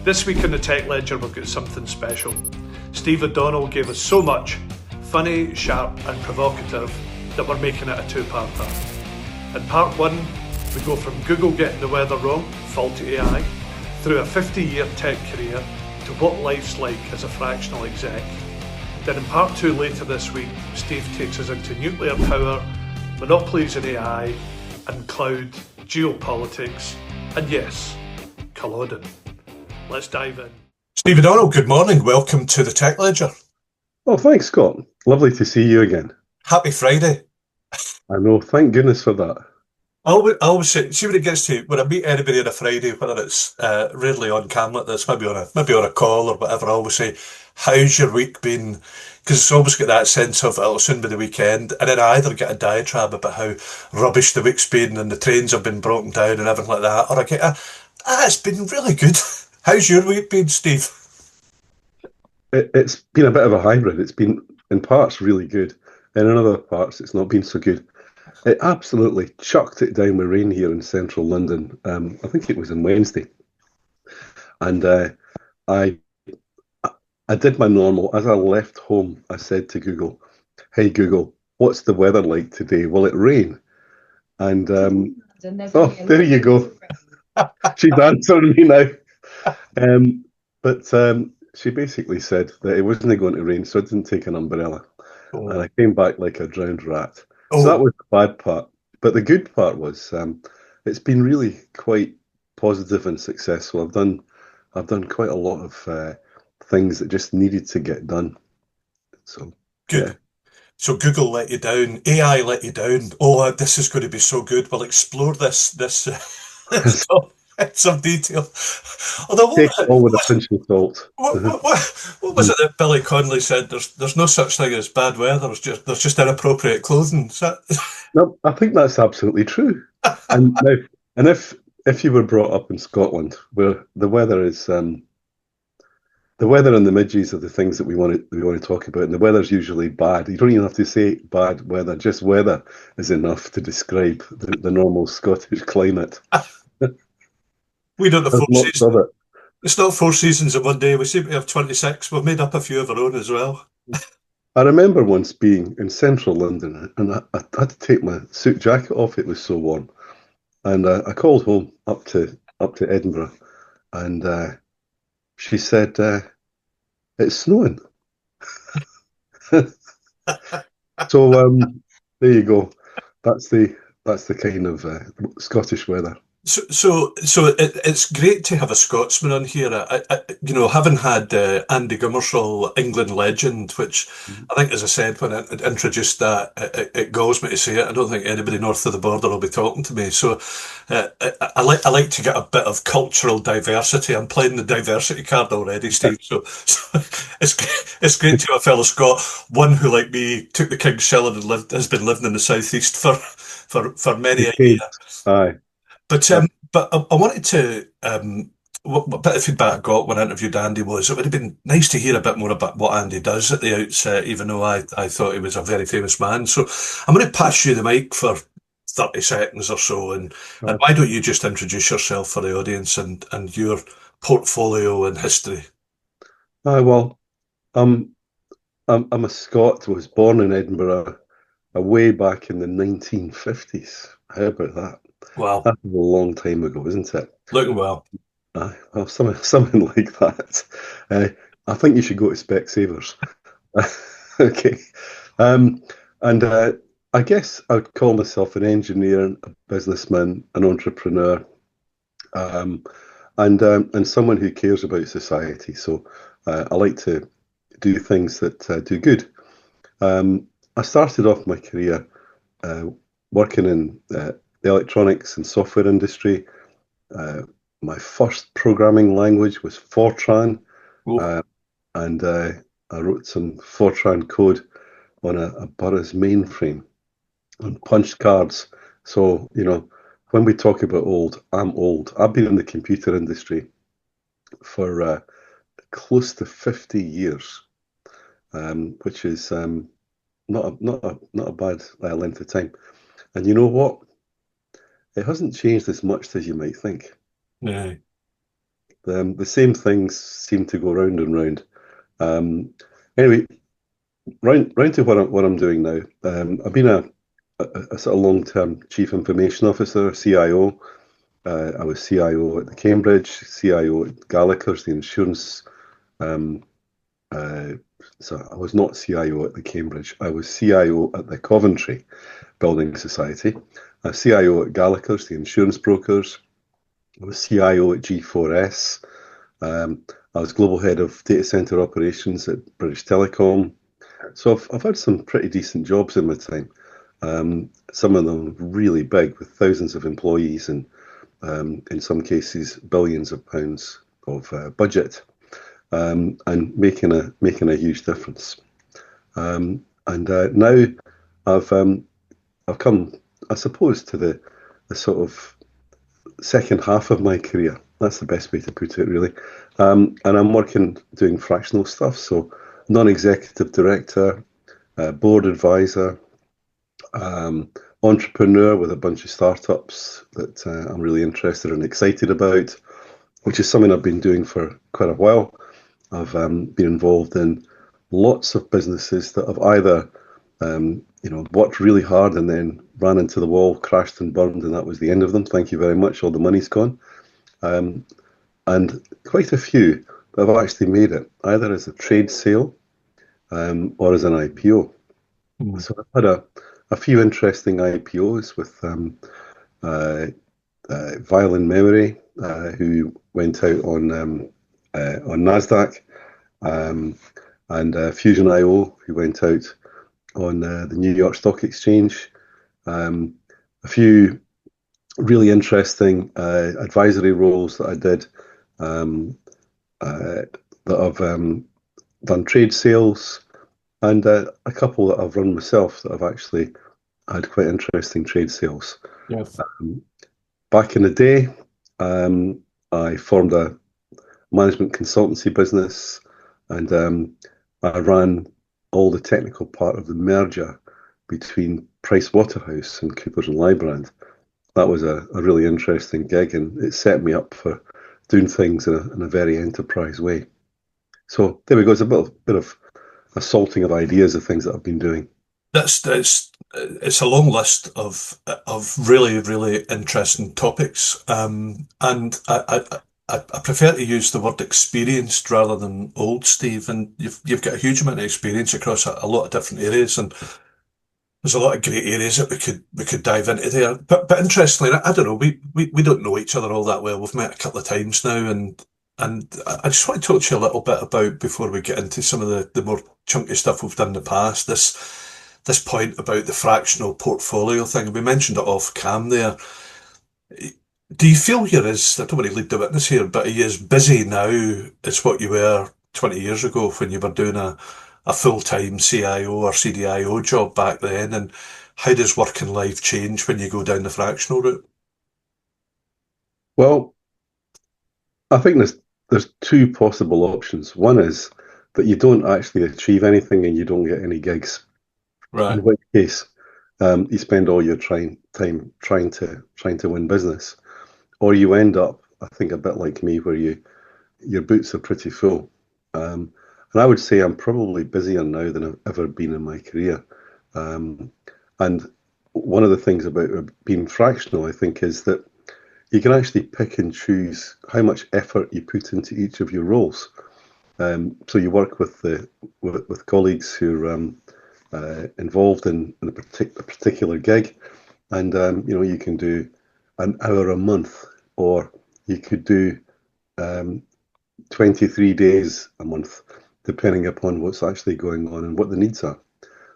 This week in the Tech Ledger we've got something special. Steve O'Donnell gave us so much, funny, sharp and provocative, that we're making it a two-parter. In part one, we go from Google getting the weather wrong, faulty AI, through a 50-year tech career to what life's like as a fractional exec. Then in part two later this week, Steve takes us into nuclear power, monopolies in AI, and cloud, geopolitics, and yes, Culloden. Let's dive in. Steve O'Donnell, good morning. Welcome to the Tech Ledger. Oh, thanks, Scott. Lovely to see you again. Happy Friday. I know. Thank goodness for that. I always say, see when it gets to, when I meet anybody on a Friday, whether it's rarely on camera like this, maybe on a call or whatever, I always say, how's your week been? Because it's always got that sense of it'll soon be the weekend, and then I either get a diatribe about how rubbish the week's been and the trains have been broken down and everything like that, or I get it's been really good. How's your week been, Steve? It's been a bit of a hybrid. It's been, in parts, really good, and in other parts, it's not been so good. It absolutely chucked it down with rain here in central London. I think it was on Wednesday. And I did my normal. As I left home, I said to Google, "Hey, Google, what's the weather like today? Will it rain?" And, oh, there you go. She's answering me now. But she basically said that it wasn't going to rain, so I didn't take an umbrella. Oh. And I came back like a drowned rat. Oh. So that was the bad part. But the good part was it's been really quite positive and successful. I've done quite a lot of things that just needed to get done. So good. Yeah. So Google let you down, AI let you down. Oh, this is going to be so good. We'll explore this in some detail. Although, take it all with a pinch of salt. What was it that Billy Connolly said? There's no such thing as bad weather. There's just inappropriate clothing. No, I think that's absolutely true. And if you were brought up in Scotland, where the weather is the weather and the midges are the things that we want to talk about, and the weather's usually bad. You don't even have to say bad weather; just weather is enough to describe the normal Scottish climate. We don't have 4 seasons. It's not 4 seasons in one day. We seem to have 26. We've made up a few of our own as well. I remember once being in central London, and I had to take my suit jacket off. It was so warm, and I called home up to Edinburgh, and she said, "It's snowing." So there you go. That's the kind of Scottish weather. So it's great to have a Scotsman on here. Having had Andy Gummersall, England legend, which I think, as I said when I introduced that, it galls me to say it. I don't think anybody north of the border will be talking to me. So I like to get a bit of cultural diversity. I'm playing the diversity card already, Steve. So it's great to have a fellow Scot, one who, like me, took the King's Shilling and has been living in the southeast for many a year. Aye. But I wanted to, what bit of feedback I got when I interviewed Andy was it would have been nice to hear a bit more about what Andy does at the outset, even though I thought he was a very famous man. So I'm going to pass you the mic for 30 seconds or so, and why don't you just introduce yourself for the audience and your portfolio and history? Well, I'm a Scot. Was born in Edinburgh, way back in the 1950s. How about that? Wow, that's a long time ago, isn't it? Looking well. Well, something like that. I think you should go to Specsavers. Okay, and I guess I'd call myself an engineer, a businessman, an entrepreneur, and someone who cares about society. So I like to do things that do good. I started off my career working in the electronics and software industry. My first programming language was Fortran, and I wrote some Fortran code on a Burroughs mainframe and punched cards. So, when we talk about old, I'm old. I've been in the computer industry for close to 50 years, which is not a bad length of time. And you know what? It hasn't changed as much as you might think. No. The same things seem to go round and round. Um, anyway, round to what I'm doing now. I've been a sort of long-term chief information officer, CIO. I was CIO at the Cambridge, CIO at Gallagher's, the insurance. Um, uh, so I was not CIO at the Cambridge. I was CIO at the Coventry Building Society. CIO at Gallagher's, the insurance brokers. I was CIO at G4S. I was global head of data center operations at British Telecom. So I've had some pretty decent jobs in my time. Some of them really big with thousands of employees and in some cases billions of pounds of budget, and making a huge difference. And now I've come, I suppose, to the sort of second half of my career. That's the best way to put it, really. And I'm working doing fractional stuff. So non-executive director, board advisor, um, entrepreneur with a bunch of startups that I'm really interested and excited about, which is something I've been doing for quite a while. I've been involved in lots of businesses that have either worked really hard and then ran into the wall, crashed and burned, and that was the end of them. Thank you very much. All the money's gone. Um, and quite a few that have actually made it, either as a trade sale or as an IPO. Mm. So I've had a few interesting IPOs with Violin Memory, who went out on Nasdaq, um, and Fusion IO, who went out on the New York Stock Exchange. A few really interesting advisory roles that I did, that I've done trade sales, and a couple that I've run myself that I've actually had quite interesting trade sales. Yes. Back in the day, I formed a management consultancy business, and I ran all the technical part of the merger between Price Waterhouse and Coopers and Lybrand. That was a really interesting gig, and it set me up for doing things in a very enterprise way. So there we go. It's a bit of a salting of ideas of things that I've been doing. That's it's a long list of really really interesting topics, and I prefer to use the word experienced rather than old, Steve. And you've got a huge amount of experience across a lot of different areas, and there's a lot of great areas that we could dive into there. But interestingly, I don't know, we don't know each other all that well. We've met a couple of times now, and I just want to talk to you a little bit about, before we get into some of the more chunky stuff we've done in the past, this point about the fractional portfolio thing. We mentioned it off cam there. Do you feel you're as, I don't want to lead the witness here, but are you as busy now as what you were 20 years ago when you were doing a full-time CIO or CDIO job back then? And how does work and life change when you go down the fractional route? Well, I think there's two possible options. One is that you don't actually achieve anything and you don't get any gigs, Right. in which case you spend all your time trying to win business, or you end up, I think, a bit like me, where your boots are pretty full. And I would say I'm probably busier now than I've ever been in my career. Um, and one of the things about being fractional, I think, is that you can actually pick and choose how much effort you put into each of your roles. So you work with colleagues who are involved in a particular gig, and you can do an hour a month, or you could do um, 23 days a month, depending upon what's actually going on and what the needs are.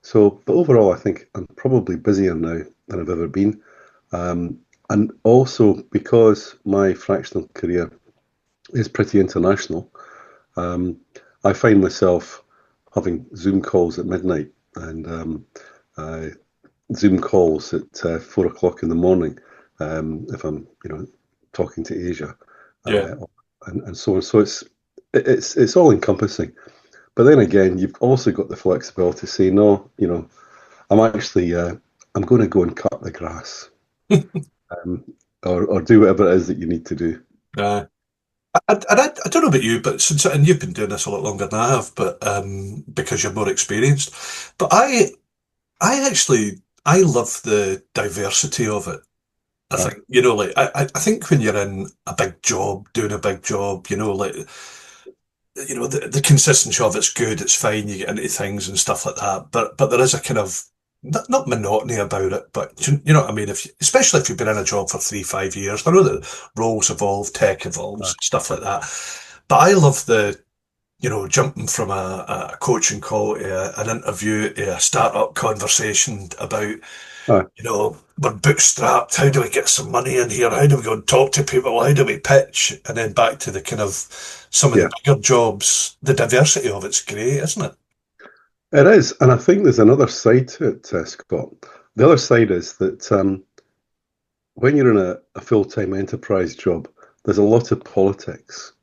So, but overall, I think I'm probably busier now than I've ever been. Um, and also because my fractional career is pretty international, um, I find myself having Zoom calls at midnight and uh, Zoom calls at 4 o'clock in the morning, if I'm, talking to Asia, Yeah. uh, and so on. So it's all encompassing. But then again, you've also got the flexibility to say, no, I'm actually I'm going to go and cut the grass, um, or do whatever it is that you need to do. Uh, I don't know about you, but and you've been doing this a lot longer than I have, but because you're more experienced. But I actually, I love the diversity of it. I Right. think, like I think when you're in a big job, doing a big job, like the consistency of it's good, it's fine, you get into things and stuff like that. But there is a kind of not monotony about it, but you know what I mean? Especially if you've been in a job for 3, 5 years, I know that roles evolve, tech evolves, Right. stuff like that. But I love the jumping from a coaching call to an interview to a startup conversation about Right. we're bootstrapped. How do we get some money in here? How do we go and talk to people? How do we pitch? And then back to the kind of some of the Yeah, bigger jobs. The diversity of it's great, isn't it? it is. And I think there's another side to it, Scott. The other side is that when you're in a full-time enterprise job, there's a lot of politics.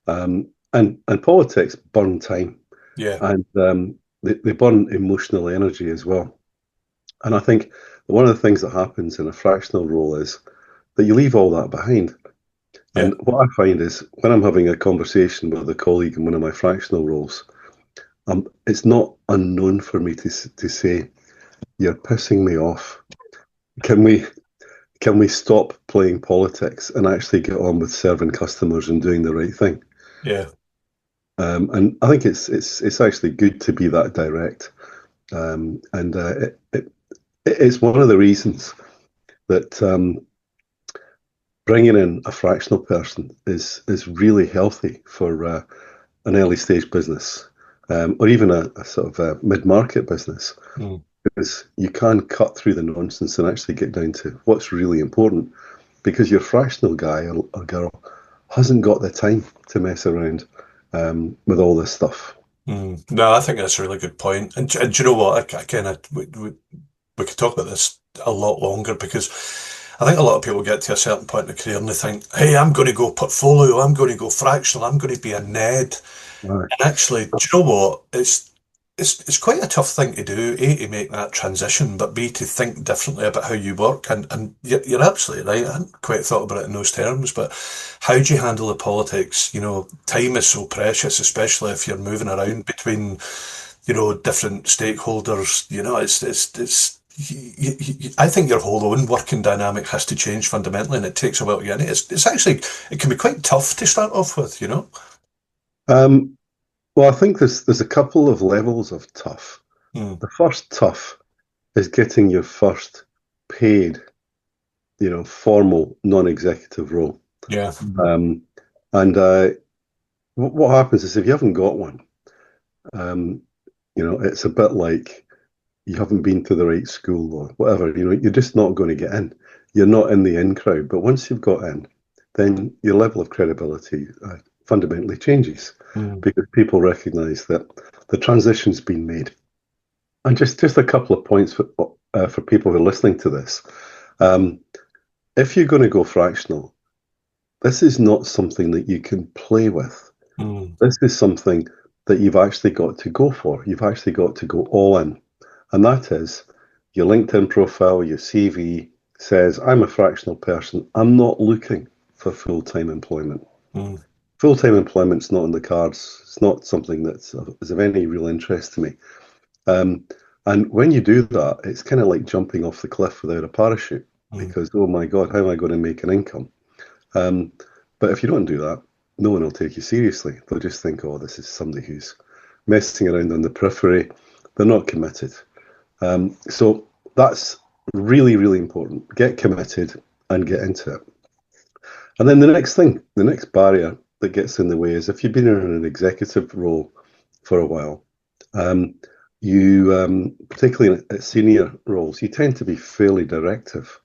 And politics burn time Yeah, and they burn emotional energy as well. And I think one of the things that happens in a fractional role is that you leave all that behind. yeah, And what I find is when I'm having a conversation with a colleague in one of my fractional roles, it's not unknown for me to say, "You're pissing me off. Can we can we stop playing politics and actually get on with serving customers and doing the right thing?" yeah. And I think it's actually good to be that direct. And it's one of the reasons that bringing in a fractional person is really healthy for an early stage business, or even a sort of a mid-market business, Mm, because you can cut through the nonsense and actually get down to what's really important. Because your fractional guy or girl hasn't got the time to mess around with all this stuff. mm. No, I think that's a really good point. And do you know what? Again, we could talk about this a lot longer because I think a lot of people get to a certain point in the career and they think, hey, I'm going to go portfolio, I'm going to go fractional, I'm going to be a Ned. Right. And actually, do you know what? It's quite a tough thing to do, A, to make that transition, but B, to think differently about how you work. And you're absolutely right. I hadn't quite thought about it in those terms, but how do you handle the politics? Time is so precious, especially if you're moving around between, different stakeholders. I think your whole own working dynamic has to change fundamentally, and it takes a while to get in it. It's actually, it can be quite tough to start off with. Um, well, I think there's a couple of levels of tough. Mm, The first tough is getting your first paid, formal non-executive role. yeah. Um, and what happens is if you haven't got one, um, it's a bit like you haven't been to the right school or whatever. You're just not going to get in. You're not in the in crowd. But once you've got in, then your level of credibility fundamentally changes Mm, because people recognise that the transition's been made. And just a couple of points for people who are listening to this. Um, if you're going to go fractional, this is not something that you can play with. mm, This is something that you've actually got to go for. You've actually got to go all in. And that is your LinkedIn profile, your CV says, I'm a fractional person. I'm not looking for full-time employment. mm, Full-time employment's not on the cards. It's not something is of any real interest to me. Um, and when you do that, it's kind of like jumping off the cliff without a parachute mm, because, oh my God, how am I going to make an income? Um, but if you don't do that, no one will take you seriously. They'll just think, oh, this is somebody who's messing around on the periphery. They're not committed. So that's really, really important. Get committed and get into it. And then the next barrier that gets in the way is if you've been in an executive role for a while, um, particularly at senior roles, you tend to be fairly directive.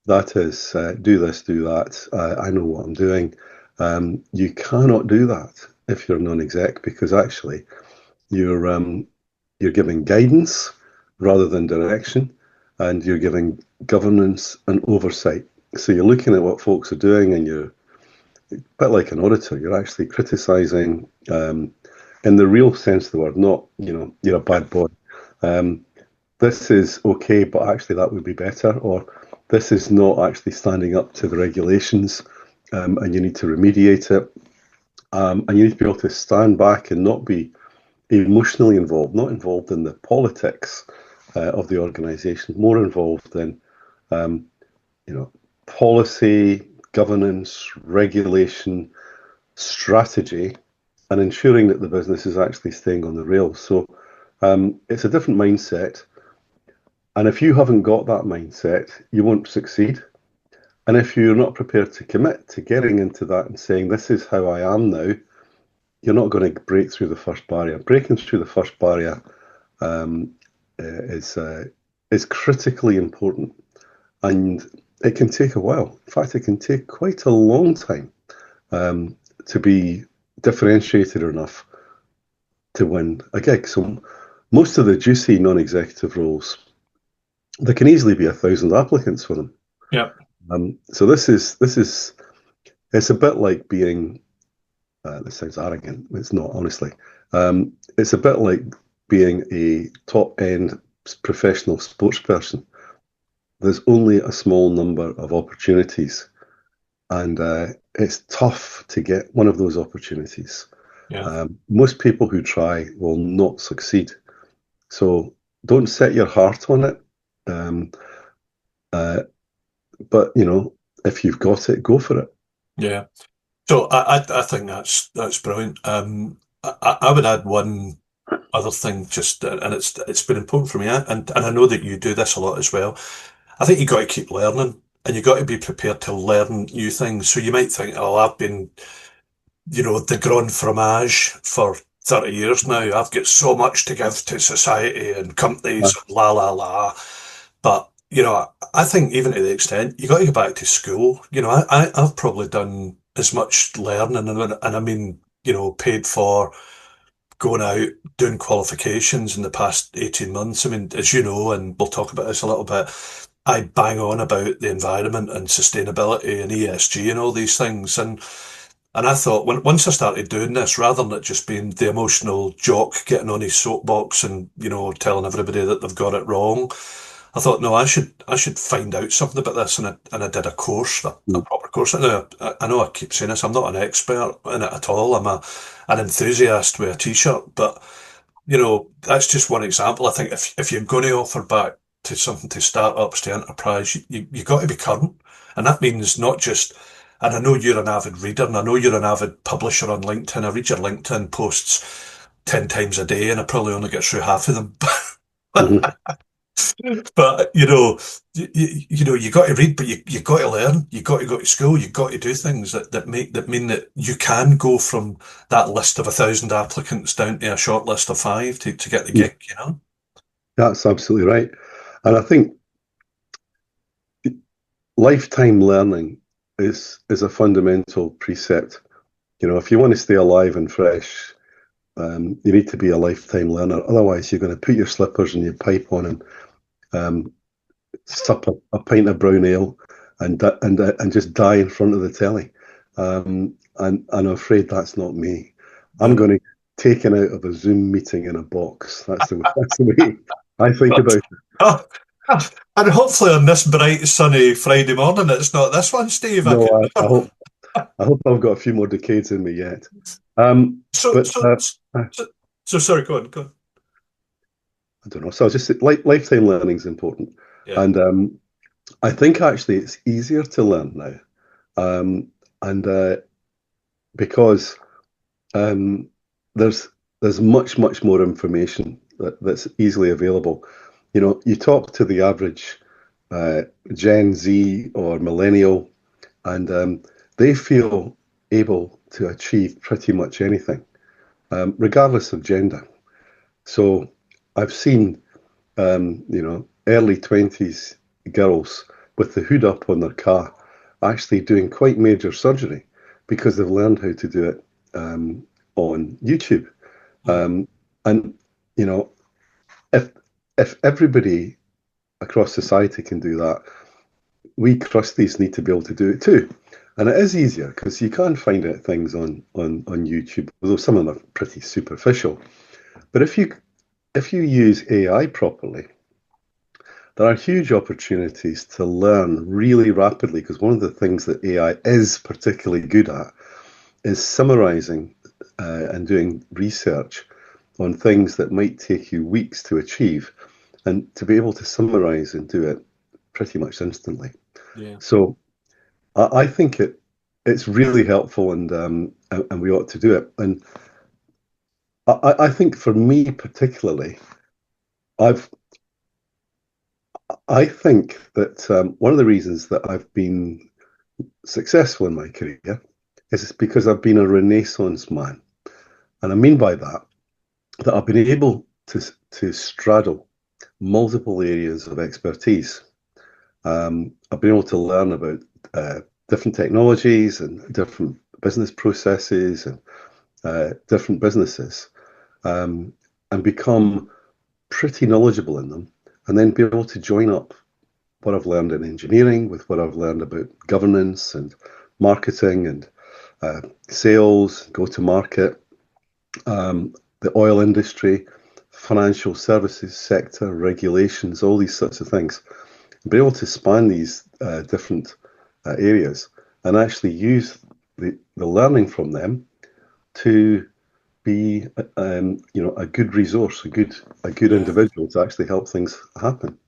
That is, do this, do that. I know what I'm doing. You cannot do that if you're non-exec because actually you're you're giving guidance rather than direction, and you're giving governance and oversight. So you're looking at what folks are doing, and you're a bit like an auditor. You're actually criticizing in the real sense of the word, not you're a bad boy. Um, this is okay, but actually that would be better, or this is not actually standing up to the regulations. and you need to remediate it. And you need to be able to stand back and not be emotionally involved, not involved in the politics of the organization, more involved in um, policy, governance, regulation, strategy, and ensuring that the business is actually staying on the rails. So it's a different mindset. And if you haven't got that mindset, you won't succeed. And if you're not prepared to commit to getting into that and saying, this is how I am now, you're not going to break through the first barrier. Breaking through the first barrier um, is critically important, and it can take a while. In fact, it can take quite a long time to be differentiated enough to win a gig. So most of the juicy non-executive roles, there can easily be 1,000 applicants for them. Yeah. So this is it's a bit like being. This sounds arrogant. It's not, honestly. It's a bit like being a top-end professional sports person. There's only a small number of opportunities, and it's tough to get one of those opportunities. Yeah. Most people who try will not succeed. So don't set your heart on it. Um, but if you've got it, go for it. Yeah. So I think that's brilliant. I would add one other thing, just and it's been important for me, and I know that you do this a lot as well. I think you got to keep learning, and you got to be prepared to learn new things. So you might think, oh, I've been, the grand fromage for 30 years now. I've got so much to give to society and companies, la la la. But I think even to the extent you got to go back to school. I've probably done as much learning, and I mean, paid for going out doing qualifications in the past 18 months. I mean, as you know, and we'll talk about this a little bit, I bang on about the environment and sustainability and ESG and all these things. And I thought once I started doing this, rather than it just being the emotional jock getting on his soapbox and, telling everybody that they've got it wrong, I thought, no, I should find out something about this, and I did a course, a Mm. proper course. I know I keep saying this, I'm not an expert in it at all. I'm an enthusiast with a t-shirt, but that's just one example. I think if you're going to offer back to something, to startups, to enterprise, you got to be current, and that means not just. And I know you're an avid reader, and I know you're an avid publisher on LinkedIn. I read your LinkedIn posts 10 times a day, and I probably only get through half of them. Mhm. But you got to read, but you got to learn. You got to go to school. You got to do things that mean that you can go from that list of 1,000 applicants down to a short list of five to get the Yeah, gig. that's absolutely right. And I think lifetime learning is a fundamental precept. If you want to stay alive and fresh, you need to be a lifetime learner. Otherwise, you're going to put your slippers and your pipe on and um, sup a pint of brown ale and just die in front of the telly. And I'm afraid that's not me. I'm No. going to get taken out of a Zoom meeting in a box. That's the way I think about it. Oh, and hopefully on this bright, sunny Friday morning, it's not this one, Steve. I No, can I never. hope I've got a few more decades in me yet. Um, So, but so, so, so sorry, go on, go on. I don't know. So I was just lifetime learning is important, Yeah. and I think actually it's easier to learn now, and because um, there's much more information that's easily available. You talk to the average uh, Gen Z or millennial, and they feel able to achieve pretty much anything, regardless of gender. So I've seen, early 20s girls with the hood up on their car actually doing quite major surgery because they've learned how to do it on YouTube. Mhm. And, you know, if everybody across society can do that, we crusties need to be able to do it too. And it is easier because you can find out things on YouTube, although some of them are pretty superficial. But if you use AI properly, there are huge opportunities to learn really rapidly because one of the things that AI is particularly good at is summarizing and doing research on things that might take you weeks to achieve, and to be able to summarize and do it pretty much instantly. Yeah. So I think it's really helpful, and we ought to do it. And I think for me particularly, I've I think that one of the reasons that I've been successful in my career is because I've been a Renaissance man, and I mean by that I've been able to straddle multiple areas of expertise. I've been able to learn about different technologies and different business processes and different businesses, and become pretty knowledgeable in them, and then be able to join up what I've learned in engineering with what I've learned about governance and marketing and sales, go to market, the oil industry, financial services sector, regulations, all these sorts of things. Be able to span these different areas and actually use the learning from them to be a good resource, a good Yeah. individual to actually help things happen.